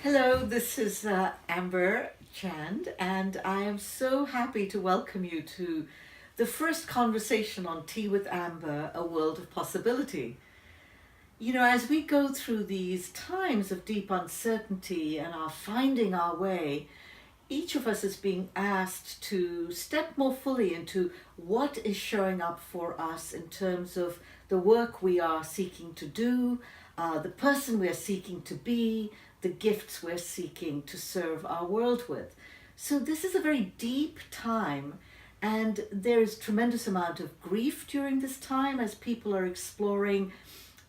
Hello, this is Amber Chand, and I am so happy to welcome you to the first conversation on Tea with Amber, a world of possibility. You know, as we go through these times of deep uncertainty and are finding our way, each of us is being asked to step more fully into what is showing up for us in terms of the work we are seeking to do, the person we are seeking to be, the gifts we're seeking to serve our world with. So, this is a very deep time, and there is tremendous amount of grief during this time as people are exploring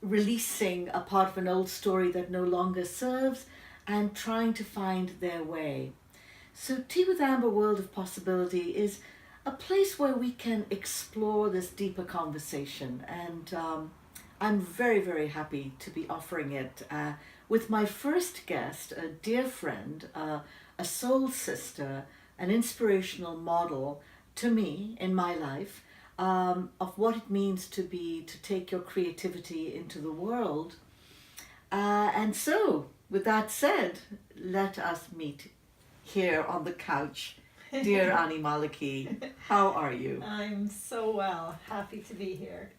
releasing a part of an old story that no longer serves and trying to find their way. So, Tea with Amber World of Possibility is a place where we can explore this deeper conversation. And I'm very, very happy to be offering it with my first guest, a dear friend, a soul sister, an inspirational model to me in my life of what it means to take your creativity into the world. And so, with that said, let us meet here on the couch. Dear Anni Maliki, how are you? I'm so well. Happy to be here.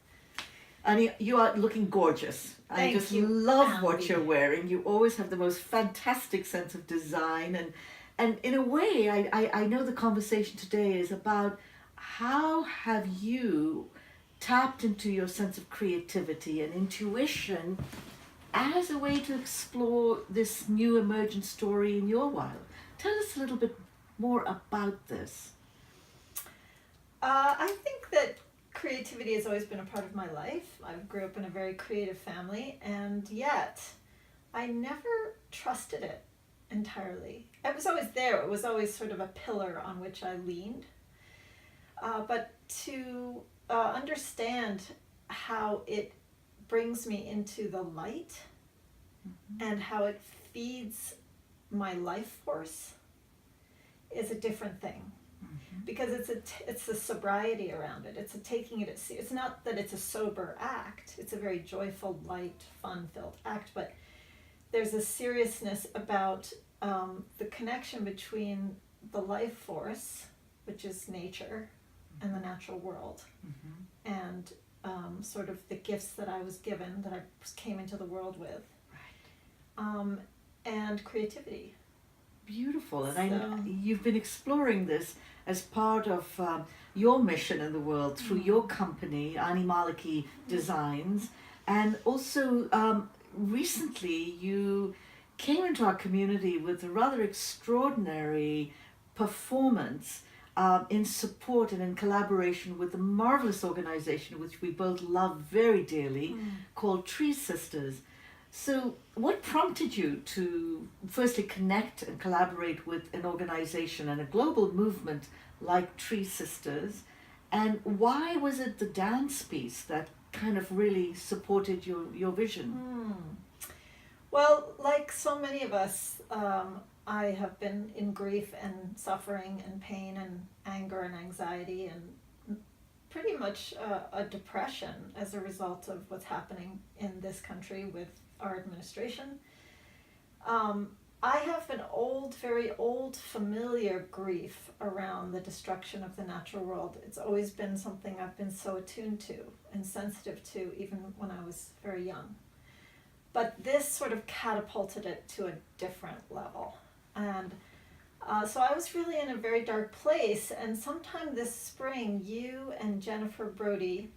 Annie, you are looking gorgeous. I Thank just you, love what Andy. you're wearing. You always have the most fantastic sense of design. And in a way, I know the conversation today is about how have you tapped into your sense of creativity and intuition as a way to explore this new emergent story in your world. Tell us a little bit more about this. I think that creativity has always been a part of my life. I grew up in a very creative family, and yet I never trusted it entirely. It was always there, it was always sort of a pillar on which I leaned. But to understand how it brings me into the light and how it feeds my life force is a different thing, because it's the sobriety around it. It's a taking it at sea. It's not that it's a sober act. It's a very joyful, light, fun-filled act, but there's a seriousness about the connection between the life force, which is nature, and the natural world, and sort of the gifts that I was given, that I came into the world with, and creativity. Beautiful. And So, you've been exploring this as part of your mission in the world through your company, Anni Maliki Designs. And also, recently, you came into our community with a rather extraordinary performance in support and in collaboration with a marvelous organization which we both love very dearly called TreeSisters. So, what prompted you to firstly connect and collaborate with an organization and a global movement like TreeSisters? And why was it the dance piece that kind of really supported your vision? well, like so many of us, I have been in grief and suffering and pain and anger and anxiety and pretty much a depression as a result of what's happening in this country with our administration. I have an old, very old, familiar grief around the destruction of the natural world. It's always been something I've been so attuned to and sensitive to, even when I was very young. But this sort of catapulted it to a different level. And so I was really in a very dark place. And sometime this spring, you and Jennifer Brody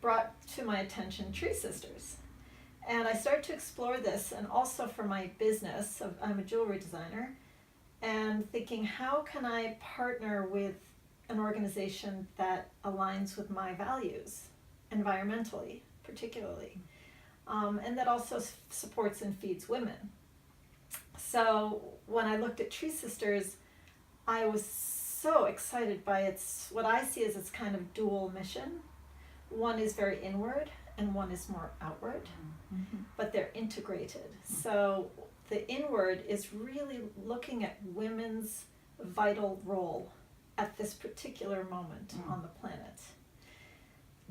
brought to my attention TreeSisters. And I started to explore this, and also for my business, I'm a jewelry designer, and thinking, how can I partner with an organization that aligns with my values, environmentally, particularly, and that also supports and feeds women. So when I looked at TreeSisters, I was so excited by what I see as its kind of dual mission. One is very inward, and one is more outward, but they're integrated. So the inward is really looking at women's vital role at this particular moment on the planet,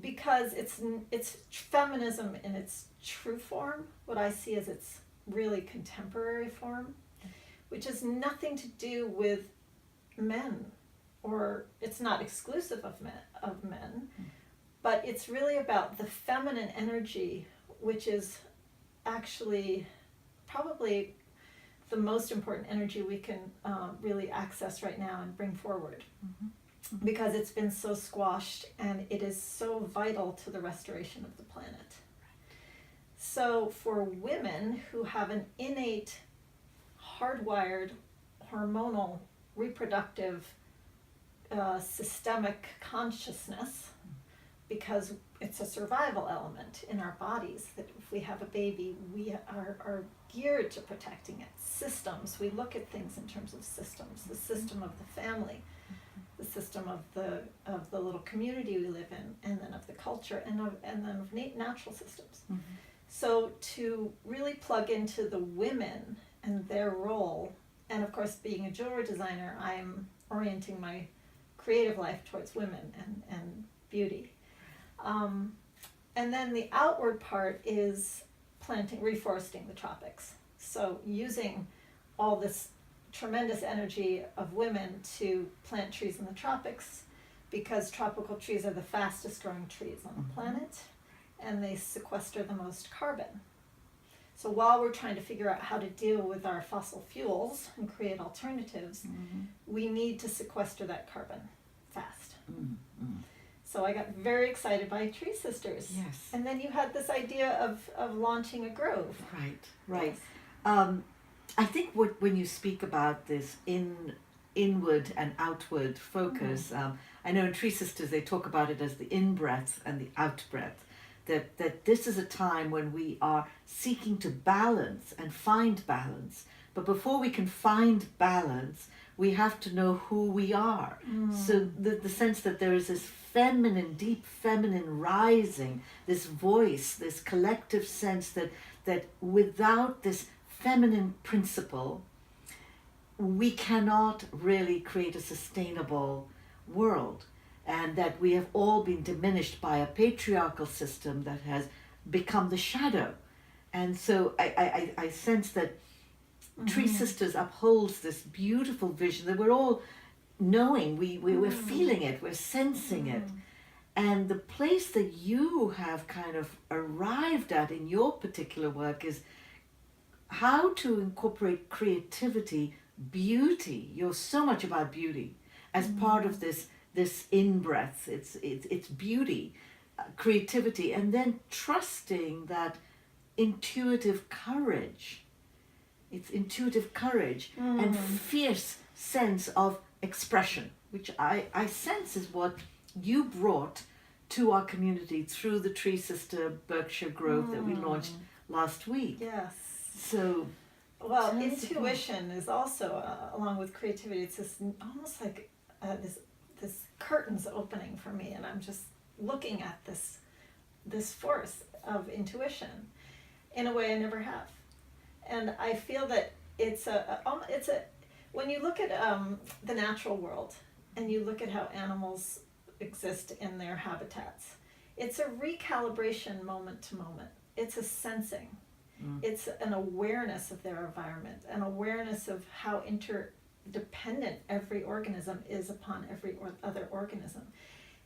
because it's feminism in its true form, what I see as its really contemporary form, which has nothing to do with men, or it's not exclusive of men, but it's really about the feminine energy, which is actually probably the most important energy we can really access right now and bring forward, because it's been so squashed and it is so vital to the restoration of the planet. So for women who have an innate, hardwired, hormonal, reproductive, systemic consciousness, because it's a survival element in our bodies, that if we have a baby, we are geared to protecting it. Systems, we look at things in terms of systems, the system of the family, the system of the little community we live in, and then of the culture, and then of natural systems. So to really plug into the women and their role, and of course being a jewelry designer, I'm orienting my creative life towards women and beauty. And then the outward part is reforesting the tropics. So using all this tremendous energy of women to plant trees in the tropics, because tropical trees are the fastest growing trees on the planet, and they sequester the most carbon. So while we're trying to figure out how to deal with our fossil fuels and create alternatives, we need to sequester that carbon fast. So I got very excited by TreeSisters. Yes. And then you had this idea of launching a grove. Right. Yes. I think when you speak about this inward and outward focus, I know in TreeSisters they talk about it as the in-breath and the out-breath, that this is a time when we are seeking to balance and find balance. But before we can find balance, we have to know who we are. So the sense that there is this deep feminine rising, this voice, this collective sense that without this feminine principle, we cannot really create a sustainable world. And that we have all been diminished by a patriarchal system that has become the shadow. And so I sense that TreeSisters upholds this beautiful vision that we're all knowing, we're feeling it, we're sensing it. And the place that you have kind of arrived at in your particular work is how to incorporate creativity, beauty. You're so much about beauty as part of this in-breath. It's beauty, creativity, and then trusting that intuitive courage. It's intuitive courage and fierce sense of expression, which I sense is what you brought to our community through the TreeSister Berkshire Grove that we launched last week. Yes. So, well, intuition is also, along with creativity, it's this, almost like this curtains opening for me, and I'm just looking at this force of intuition in a way I never have. And I feel that it's a when you look at the natural world and you look at how animals exist in their habitats, it's a recalibration moment to moment. It's a sensing. It's an awareness of their environment, an awareness of how interdependent every organism is upon every other organism.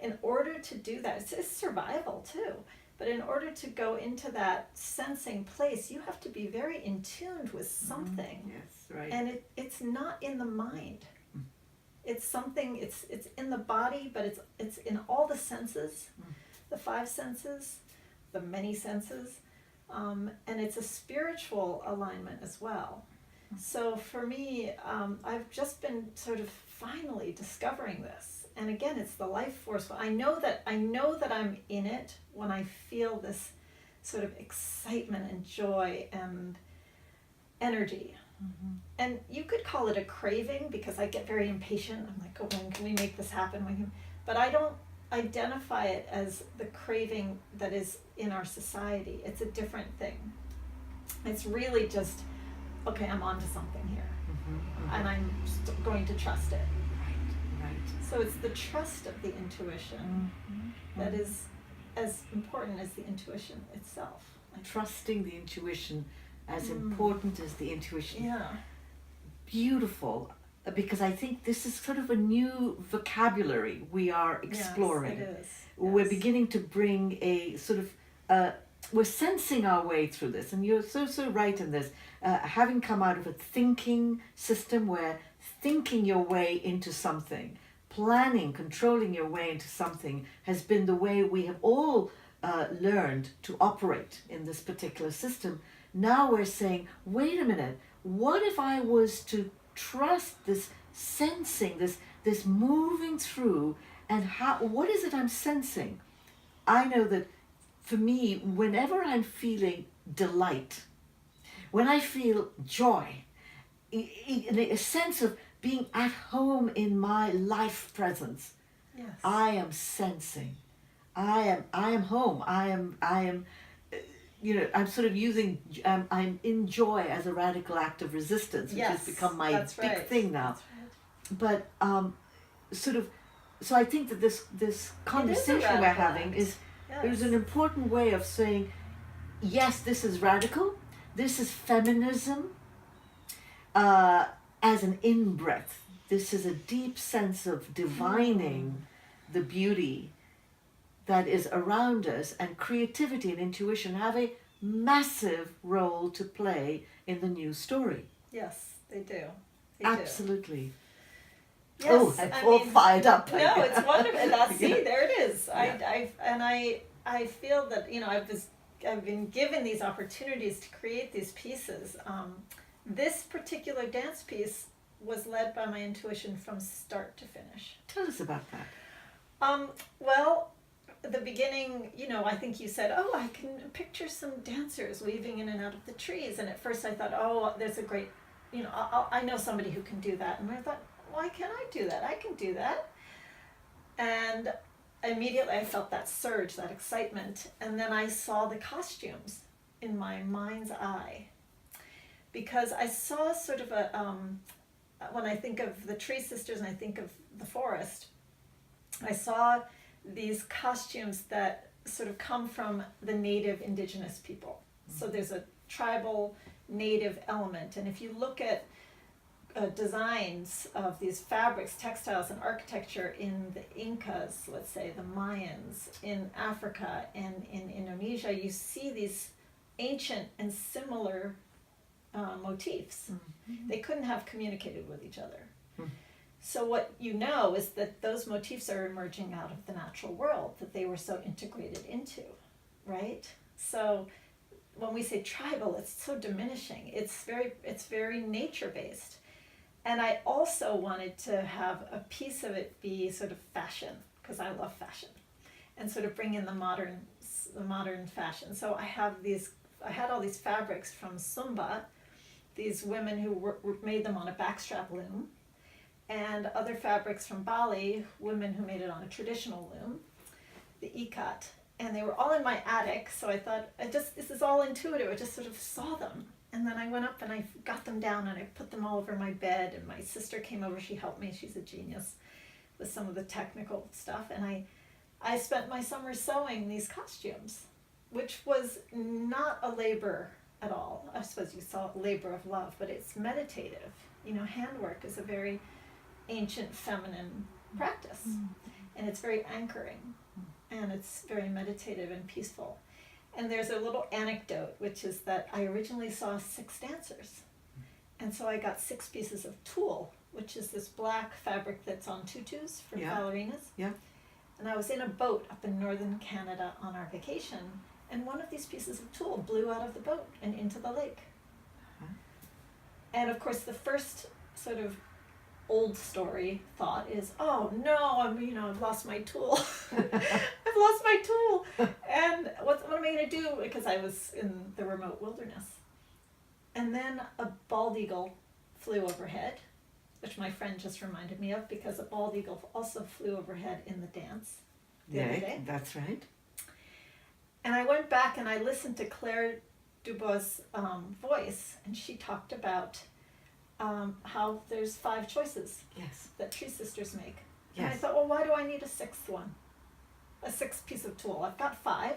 In order to do that, it's survival too, but in order to go into that sensing place, you have to be very in tune with something. Yes, right. And it's not in the mind. It's something, it's in the body, but it's in all the senses, the 5 senses, the many senses, and it's a spiritual alignment as well. So for me, I've just been sort of finally discovering this. And again, it's the life force. I know that I'm in it when I feel this sort of excitement and joy and energy. And you could call it a craving, because I get very impatient. I'm like, oh, when can we make this happen? But I don't identify it as the craving that is in our society. It's a different thing. It's really just, okay, I'm onto something here, and I'm going to trust it. Right. So it's the trust of the intuition that is as important as the intuition itself. Trusting the intuition as important as the intuition. Yeah. Beautiful, because I think this is sort of a new vocabulary we are exploring. Yes, it is. We're Yes. beginning to bring a sort of, we're sensing our way through this, and you're so right in this. Having come out of a thinking system where thinking your way into something, planning, controlling your way into something has been the way we have all learned to operate in this particular system. Now we're saying, wait a minute, what if I was to trust this sensing, this moving through, and what is it I'm sensing? I know that for me, whenever I'm feeling delight, when I feel joy, a sense of being at home in my life presence, Yes. I am sensing. I am home. I am. I'm sort of using. I'm in joy as a radical act of resistance, which has become my that's big right. thing now. That's right. But sort of, so I think that this conversation we're radical having act. is Yes. an important way of saying, yes, this is radical. This is feminism as an in-breath. This is a deep sense of divining the beauty that is around us, and creativity and intuition have a massive role to play in the new story. Yes, they do. They Absolutely. do. Yes, I'm all fired up. No, it's wonderful. See, Yeah. there it is. Yeah. I feel that I've been given these opportunities to create these pieces. This particular dance piece was led by my intuition from start to finish. Tell us about that. Well, at the beginning, I think you said, oh, I can picture some dancers weaving in and out of the trees. And at first I thought, oh, there's a great, I know somebody who can do that. And I thought, why can't I do that? I can do that. And immediately I felt that surge, that excitement. And then I saw the costumes in my mind's eye. Because I saw sort of when I think of the TreeSisters and I think of the forest, I saw these costumes that sort of come from the native indigenous people. So there's a tribal native element. And if you look at designs of these fabrics, textiles, and architecture in the Incas, let's say the Mayans, in Africa and in Indonesia, you see these ancient and similar motifs. Mm-hmm. They couldn't have communicated with each other. Mm. So what you know is that those motifs are emerging out of the natural world that they were so integrated into, right? So when we say tribal, it's so diminishing. It's very nature-based. And I also wanted to have a piece of it be sort of fashion, because I love fashion, and sort of bring in the modern fashion. So I had all these fabrics from Sumba, these women who made them on a backstrap loom, and other fabrics from Bali, women who made it on a traditional loom, the ikat. And they were all in my attic, so I thought, this is all intuitive. I just sort of saw them. And then I went up and I got them down and I put them all over my bed, and my sister came over, she helped me, she's a genius with some of the technical stuff. And I spent my summer sewing these costumes, which was not a labor at all. I suppose you saw labor of love, but it's meditative. Handwork is a very ancient feminine practice, and it's very anchoring, and it's very meditative and peaceful. And there's a little anecdote, which is that I originally saw 6 dancers, and so I got 6 pieces of tulle, which is this black fabric that's on tutus for ballerinas. Yeah. And I was in a boat up in northern Canada on our vacation, and one of these pieces of tulle blew out of the boat and into the lake. Uh-huh. And of course the first sort of old story thought is, oh no, I've lost my tool. I've lost my tool. And what am I going to do? Because I was in the remote wilderness. And then a bald eagle flew overhead, which my friend just reminded me of, because a bald eagle also flew overhead in the dance the other day. That's right. And I went back and I listened to Claire Dubois' voice, and she talked about how there's 5 choices that TreeSisters make. And I thought, well, why do I need a 6th one? A 6th piece of tulle? I've got 5.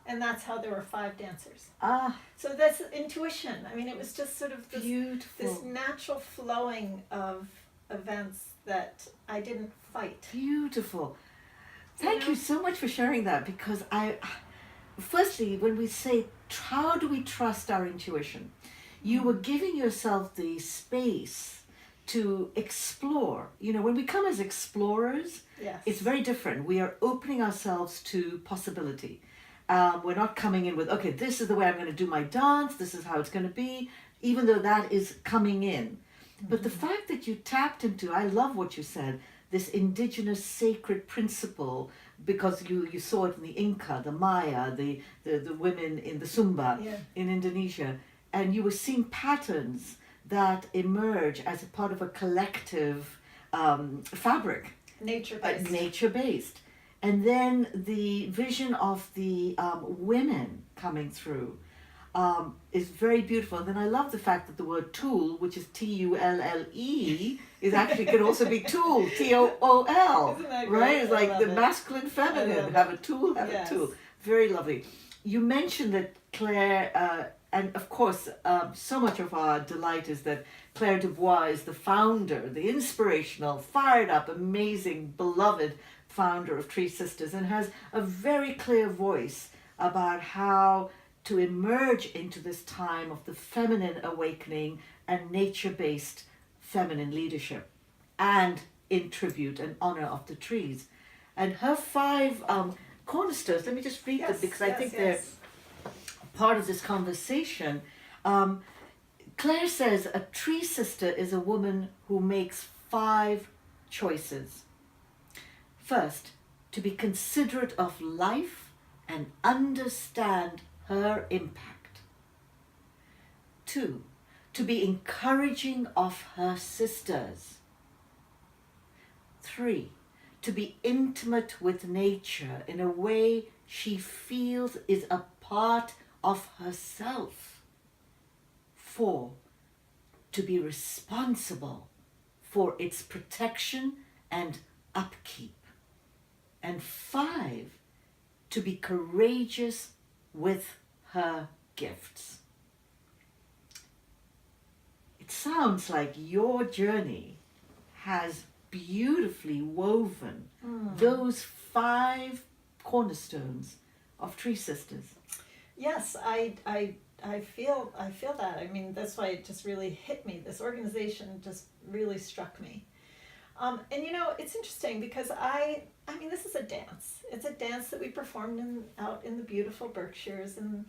And And that's how there were 5 dancers. Ah, So that's intuition. I mean, it was just sort of this beautiful. natural flowing of events that I didn't fight. Beautiful. You Thank know? you so much for sharing that, because firstly, when we say, how do we trust our intuition? You were giving yourself the space to explore. You know, when we come as explorers, Yes. it's very different. We are opening ourselves to possibility. We're not coming in with, okay, this is the way I'm going to do my dance, this is how it's going to be, even though that is coming in. But the fact that you tapped into, I love what you said, this indigenous sacred principle, because you saw it in the Inca, the Maya, the women in the Sumba Yeah. in Indonesia, and you were seeing patterns that emerge as a part of a collective fabric. Nature-based. Nature-based. And then the vision of the women coming through is very beautiful. And then I love the fact that the word tool, which is Tulle, is actually can also be tool, Tool, Isn't that right? great? It's I like love the it. masculine, I feminine. love Have it. a tool, have Yes. a tool. Very lovely. You mentioned that Claire, and of course, so much of our delight is that Claire Dubois is the founder, the inspirational, fired up, amazing, beloved founder of TreeSisters, and has a very clear voice about how to emerge into this time of the feminine awakening and nature-based feminine leadership, and in tribute and honor of the trees. And her 5 cornerstones, let me just read them, because I think they're part of this conversation. Claire says a tree sister is a woman who makes 5 choices. First, to be considerate of life and understand her impact. 2, to be encouraging of her sisters. 3, to be intimate with nature in a way she feels is a part of herself. 4, to be responsible for its protection and upkeep. And 5, to be courageous with her gifts. It sounds like your journey has beautifully woven those 5 cornerstones of TreeSisters. Yes, I feel that. I mean, that's why it just really hit me. This organization just really struck me. And you know, it's interesting because I mean, this is a dance. It's a dance that we performed out in the beautiful Berkshires in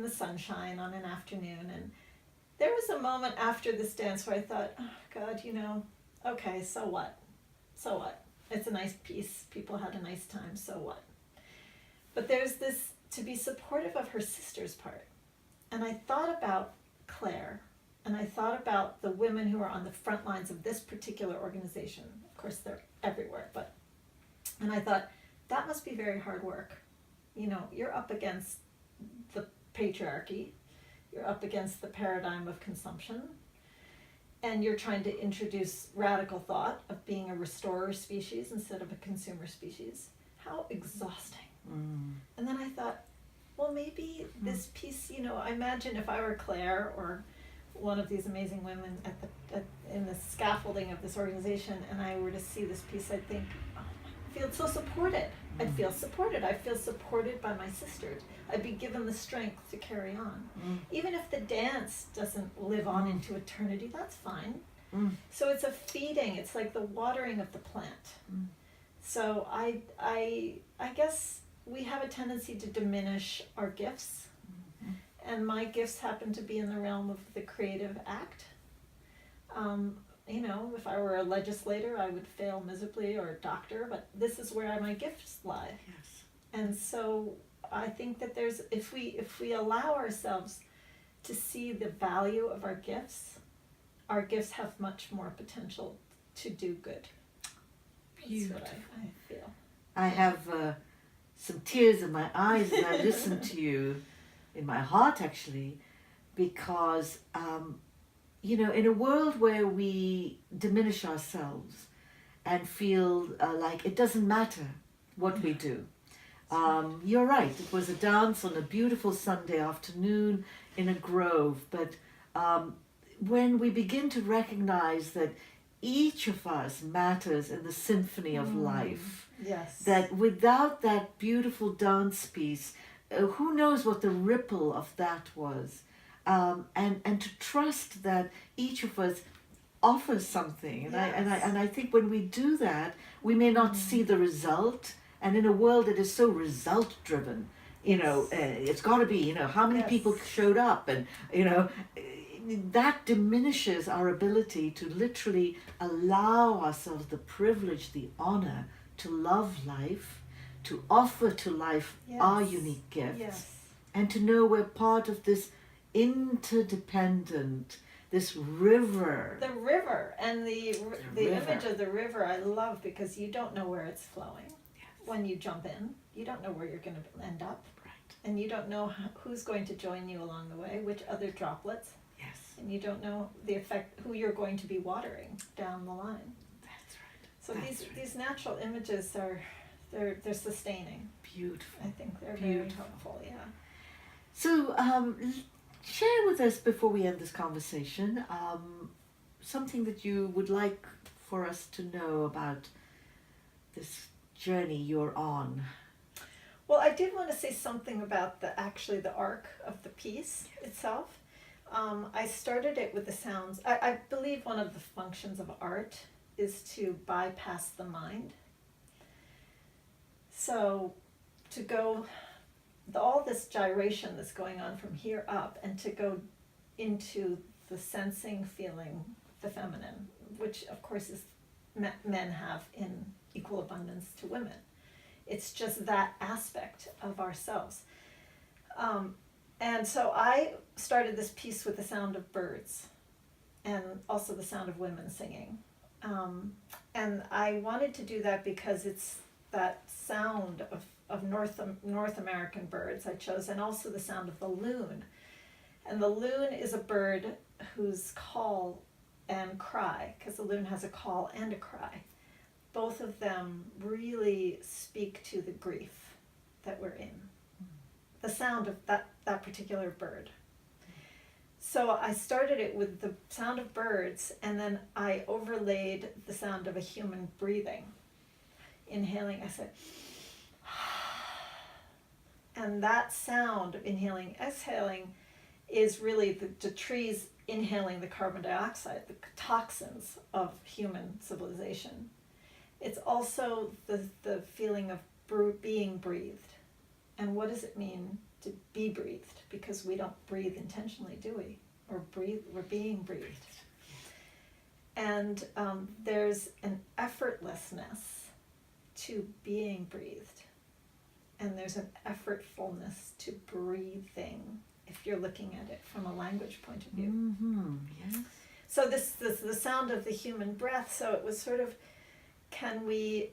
the sunshine on an afternoon. And there was a moment after this dance where I thought, oh God, you know, okay, so what? So what? It's a nice piece. People had a nice time. So what? But there's this to be supportive of her sister's part. And I thought about Claire, and I thought about the women who are on the front lines of this particular organization. Of course, they're everywhere, and I thought, that must be very hard work. You know, you're up against the patriarchy, you're up against the paradigm of consumption, and you're trying to introduce radical thought of being a restorer species instead of a consumer species. How exhausting. And then I thought, well, maybe this piece, you know, I imagine if I were Claire or one of these amazing women in the scaffolding of this organization, and I were to see this piece, I'd think, oh, I feel so supported. I'd feel supported. I feel supported by my sisters. I'd be given the strength to carry on. Even if the dance doesn't live on into eternity, that's fine. So it's a feeding. It's like the watering of the plant. So I guess we have a tendency to diminish our gifts, and my gifts happen to be in the realm of the creative act. You know, if I were a legislator, I would fail miserably, or a doctor, but this is where my gifts lie. Yes. And so I think that there's, if we allow ourselves to see the value of our gifts have much more potential to do good. That's what I feel. I have some tears in my eyes as I listen to you, in my heart actually, because you know, in a world where we diminish ourselves and feel like it doesn't matter what we do, You're right, it was a dance on a beautiful Sunday afternoon in a grove, but when we begin to recognize that each of us matters in the symphony of life, Yes. that without that beautiful dance piece, who knows what the ripple of that was, and to trust that each of us offers something, and I think when we do that, we may not see the result, and in a world that is so result driven, it's got to be, how many people showed up, and that diminishes our ability to literally allow ourselves the privilege, the honor to love life, to offer to life our unique gifts, and to know we're part of this interdependent, this river. The river, and the image of the river I love, because you don't know where it's flowing. When you jump in, you don't know where you're going to end up. Right. And you don't know who's going to join you along the way, which other droplets. Yes. And you don't know the effect, who you're going to be watering down the line. That's right. So these natural images they're sustaining. Beautiful. I think they're very helpful. Yeah. So share with us, before we end this conversation, something that you would like for us to know about this journey you're on. Well, I did want to say something about the arc of the piece itself. I started it with the sounds. I believe one of the functions of art is to bypass the mind. So to go, all this gyration that's going on from here up, and to go into the sensing, feeling, the feminine, which of course is men have in equal abundance to women. It's just that aspect of ourselves. And so I started this piece with the sound of birds and also the sound of women singing. And I wanted to do that because it's that sound of North American birds I chose, and also the sound of the loon. And the loon is a bird whose call and cry, because the loon has a call and a cry, both of them really speak to the grief that we're in. The sound of that particular bird. So I started it with the sound of birds, and then I overlaid the sound of a human breathing. Inhaling, I said, and that sound of inhaling, exhaling is really the trees inhaling the carbon dioxide, the toxins of human civilization. It's also the feeling of being breathed. And what does it mean to be breathed? Because we don't breathe intentionally, do we? We're being breathed. And there's an effortlessness to being breathed. And there's an effortfulness to breathing, if you're looking at it from a language point of view. Mm-hmm. Yes. So this the sound of the human breath, so it was sort of, can we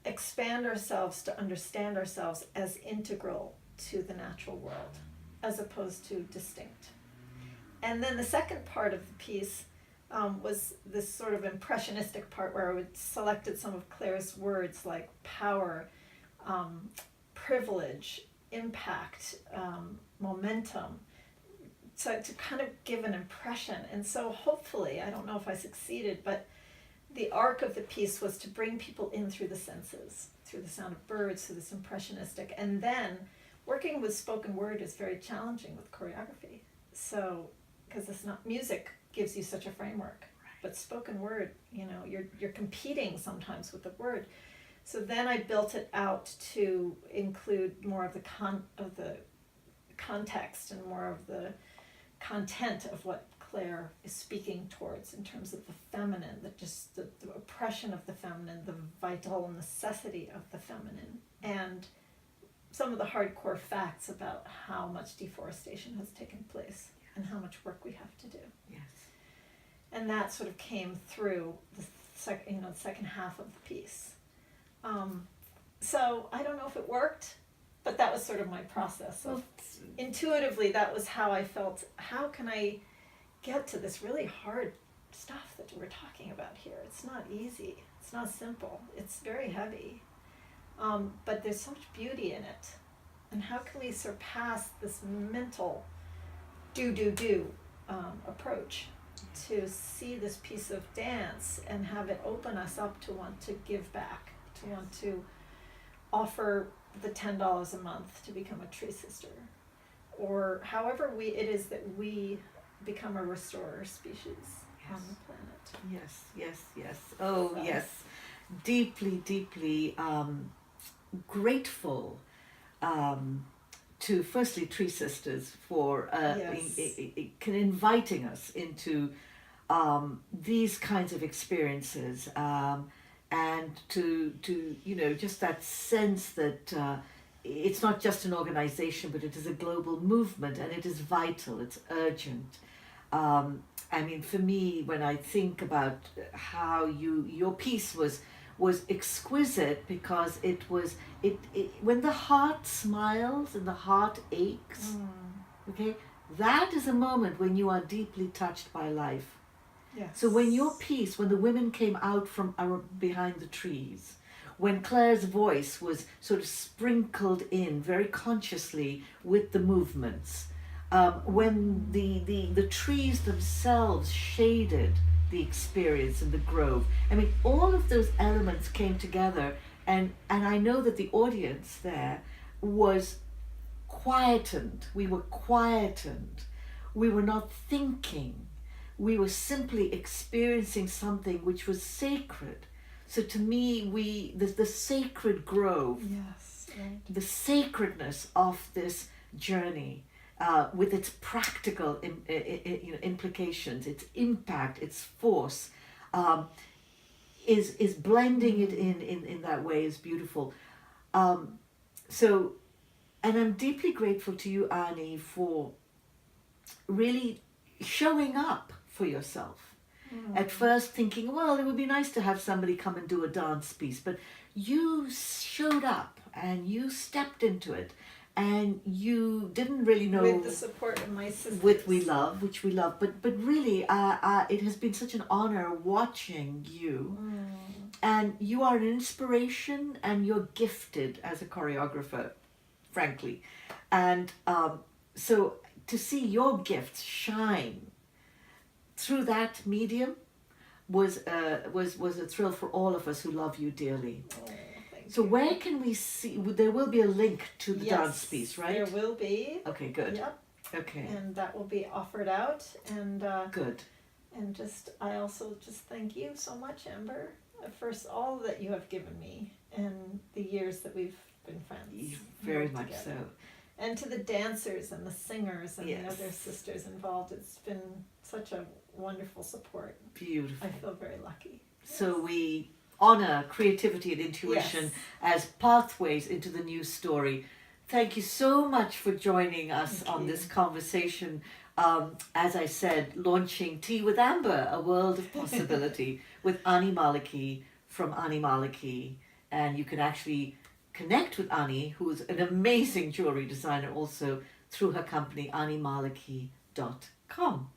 expand ourselves to understand ourselves as integral to the natural world, as opposed to distinct. And then the second part of the piece was this sort of impressionistic part, where I would selected some of Claire's words like power, privilege, impact, momentum, so to kind of give an impression. And so hopefully, I don't know if I succeeded, but the arc of the piece was to bring people in through the senses, through the sound of birds, through this impressionistic. And then working with spoken word is very challenging with choreography. So, because it's not, music gives you such a framework, but spoken word, you're competing sometimes with the word. So then I built it out to include more of the context and more of the content of what Claire is speaking towards in terms of the feminine, the oppression of the feminine, the vital necessity of the feminine, and some of the hardcore facts about how much deforestation has taken place and how much work we have to do. Yes. And that sort of came through the second half of the piece. So I don't know if it worked, but that was sort of my process. Intuitively, that was how I felt. How can I get to this really hard stuff that we're talking about here? It's not easy. It's not simple. It's very heavy. but there's so much beauty in it. And how can we surpass this mental do approach to see this piece of dance and have it open us up to want to give back, to want to offer the $10 a month to become a tree sister, or however it is that we become a restorer species on the planet. Yes. Oh, So. yes. Deeply grateful to firstly TreeSisters for Yes. inviting us into these kinds of experiences, and to just that sense that it's not just an organization, but it is a global movement, and it is vital, it's urgent. I mean, for me, when I think about how your piece was exquisite, because it was it when the heart smiles and the heart aches, okay, that is a moment when you are deeply touched by life. Yes. So when the women came out from behind the trees, when Claire's voice was sort of sprinkled in very consciously with the movements, when the trees themselves shaded the experience in the grove. I mean, all of those elements came together, and I know that the audience there was quietened. We were quietened. We were not thinking. We were simply experiencing something which was sacred. So to me, the sacred grove, Yes. Right. the sacredness of this journey, with its practical implications, its impact, its force, is blending it in that way is beautiful. So, and I'm deeply grateful to you, Annie, for really showing up for yourself. At first thinking, well, it would be nice to have somebody come and do a dance piece, but you showed up and you stepped into it, and you didn't really know, with the support of my sisters, which we love, but really, it has been such an honor watching you, and you are an inspiration, and you're gifted as a choreographer, frankly, and so to see your gifts shine through that medium was a thrill for all of us who love you dearly. Oh, thank So you. where can we see? There will be a link to the Yes, dance piece, right? There will be. Okay, good. Yep. Okay, And that will be offered out, and good. and I also just thank you so much, Amber, for all that you have given me and the years that we've been friends. Very worked much together. so. And to the dancers and the singers and Yes. the other sisters involved, it's been such a wonderful support. Beautiful. I feel very lucky. So we honor creativity and intuition as pathways into the new story. Thank you so much for joining us Thank on you. this conversation. As I said, launching Tea with Amber, a world of possibility, with Anni Maliki from Anni Maliki. And you can actually connect with Anni, who is an amazing jewelry designer also, through her company, annimaliki.com.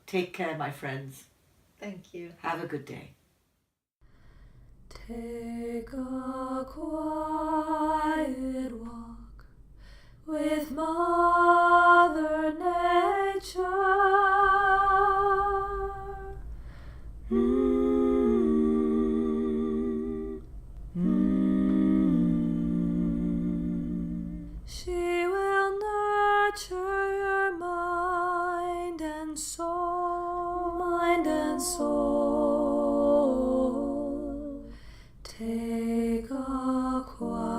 Take care, my friends. Thank you. Have a good day. Take a quiet walk with Mother Nature. She will nurture your mind and soul. Mind and soul. Take a quiet